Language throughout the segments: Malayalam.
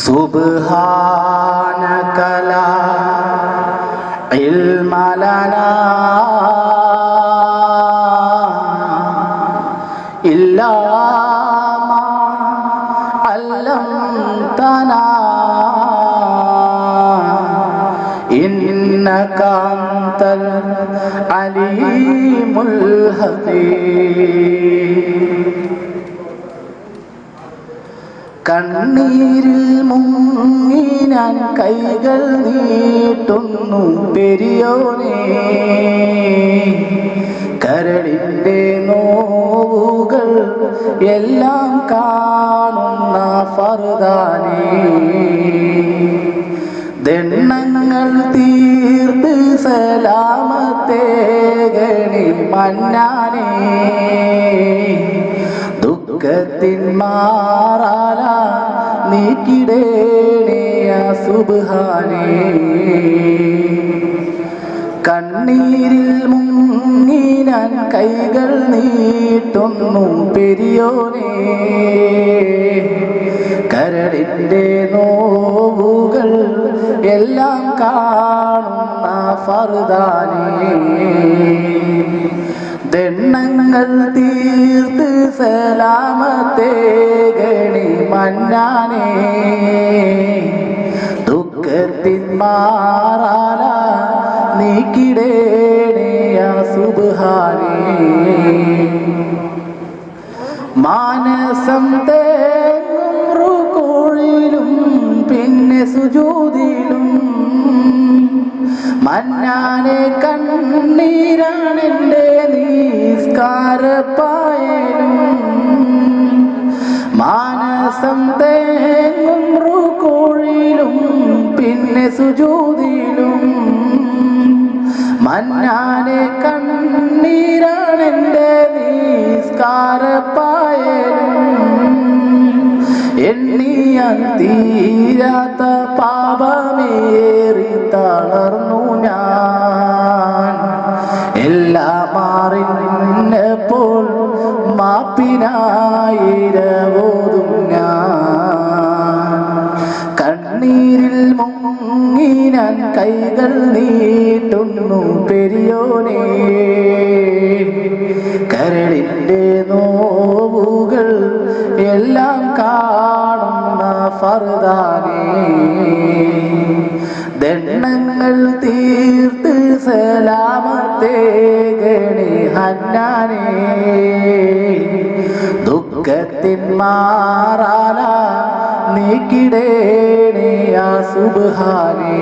سبحانك لا علم لنا إلا ما علمتنا إنك أنت العليم الحكيم. കണ്ണീരിൽ മുങ്ങി ഞാൻ കൈകൾ നീട്ടുന്നു പെരിയോനേ, കരളിൻ്റെ നോവുകൾ എല്ലാം കാണുന്ന ഫർദാനേ, ദണ്ണങ്ങൾ തീർത്ത് സലാമത്തേകണി മന്നാനേ, ദുഃഖത്തിൻ മാറാല നീക്കിടേണേ സുബ്ഹാനേ. കണ്ണീരിൽ മുങ്ങി ഞാൻ കൈകൾ നീട്ടുന്നു പെരിയോനേ, കരളിൻ്റെ നോവുകൾ എല്ലാം കാണുന്ന ഫർദാനേ, ദണ്ണങ്ങൾ തീർത്ത് സലാമത്തേകണി മന്നാനേ, ദുഃഖത്തിൻ മാറാല നീക്കിടേണേ സുബ്ഹാനേ. മാനസം തേങ്ങും റുകൂഇലും പിന്നെ സുജൂദിലും മന്നാനെ കണ്ണീരാണെൻ്റെ നിസ്കാരപ്പായലും, മാനസം തേങ്ങും റുകൂഇലും പിന്നെ സുജൂദിലും മന്നാനെ കണ്ണീരാണെൻ്റെ നിസ്കാരപ്പായലും, എണ്ണിയാൽ തീരാത്ത പാപമേറി തളർന്നു ഞാൻ, എല്ലാം മാറിപ്പോൾ മാപ്പിനായിരവോതും ഞാൻ. കണ്ണീരിൽ മുങ്ങി ഞാൻ കൈകൾ നീട്ടുന്നു പെരിയോനേ, കരളിൻ്റെ നോവുകൾ എല്ലാം കാണുന്ന ഫർദാനേ, ദണ്ണങ്ങൾ തീർത്ത് സലാമത്തേകണി ഹന്നാനേ, ദുഃഖത്തിൻ മാറാല നീക്കിടേണേ സുബ്ഹാനേ.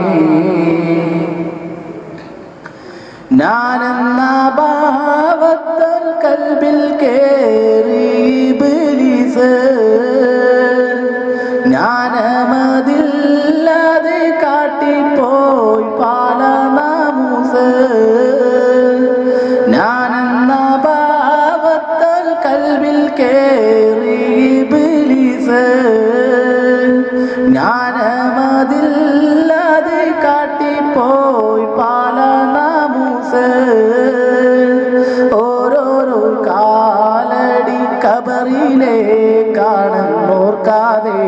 ഞാനെന്ന ഭാവത്താൽ കൽബിൽ കേറി ഇബ്ലീസ്, ജ്ഞാനമതില്ലാതെ കാട്ടിപ്പോയി പാല നാമൂസ്, ഞാനെന്ന ഭാവത്താൽ കൽബിൽ കേറി ഇബ്ലീസ്, ജ്ഞാനമതില്ലാതെ കാട്ടിപ്പോയി പാല നാമൂസ്, ഓരോരോ കാലടി കബറിലേക്കാണെന്നോർക്കാതെ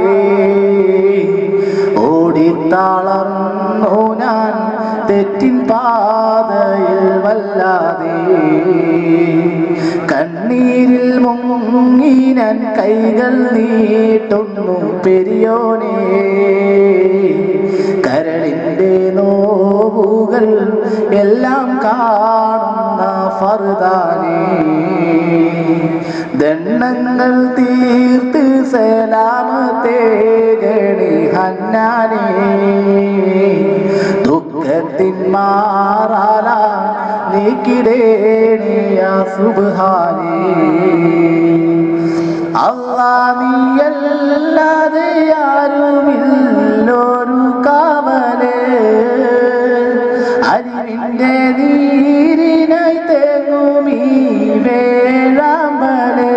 ഓടിത്തളർന്നു ഞാൻ തെറ്റിൻ പാതയിൽ വല്ലാതെ. കണ്ണീരിൽ മുങ്ങി ഞാൻ കൈകൾ നീട്ടുന്നു പെരിയോനേ, കരളിൻ്റെ നോവുകൾ എല്ലാം കാണുന്ന ഫർദാനേ, ദണ്ണങ്ങൾ തീർത്ത് സലാമത്തേകണി ഹന്നാനേ, ദുഃഖത്തിൻ മാറാല നീക്കിടേണേ സുബ്ഹാനേ. അല്ലാ നീയല്ലാതെ ആരുമില്ലൊരു കാവല്, അരിവിൻ്റെ നീരിനായി തേങ്ങും ഈ വേഴാമ്പല്,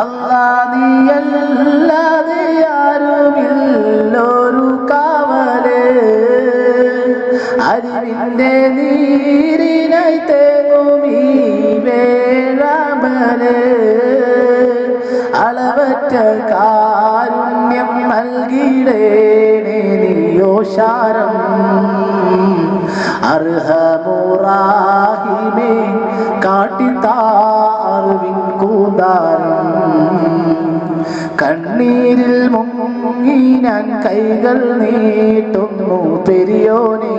അല്ലാ നീയല്ലാതെ ആരുമില്ലൊരു കാവല്, അരിവിൻ്റെ നീരിനായി തേങ്ങും ഈ വേഴാമ്പല്, അളവറ്റ കാരുണ്യം നൽകിടേണേ നീയോശാരം അർഹമുറാഹിമേ കാട്ടിത്താ അറിവിൻ കൂന്താരം കണ്ണീരിൽ മുങ്ങി ഞാൻ കൈകൾ നീട്ടുന്നു പെരിയോനേ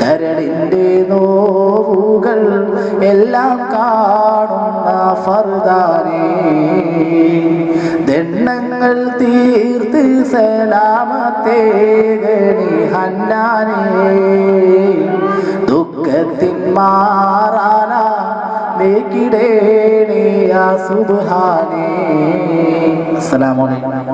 കരളിൻ്റെ നോവുകൾ എല്ലാം കാണുന്ന ഫർദാനേ ദണ്ണങ്ങൾ തീർത്ത് സലാമത്തേകണി ഹന്നാനേ ദുഃഖത്തിൻ മാറാന മേക്കിടേണേ യാ സുബ്ഹാനേ. അസ്സലാമു അലൈക്കും.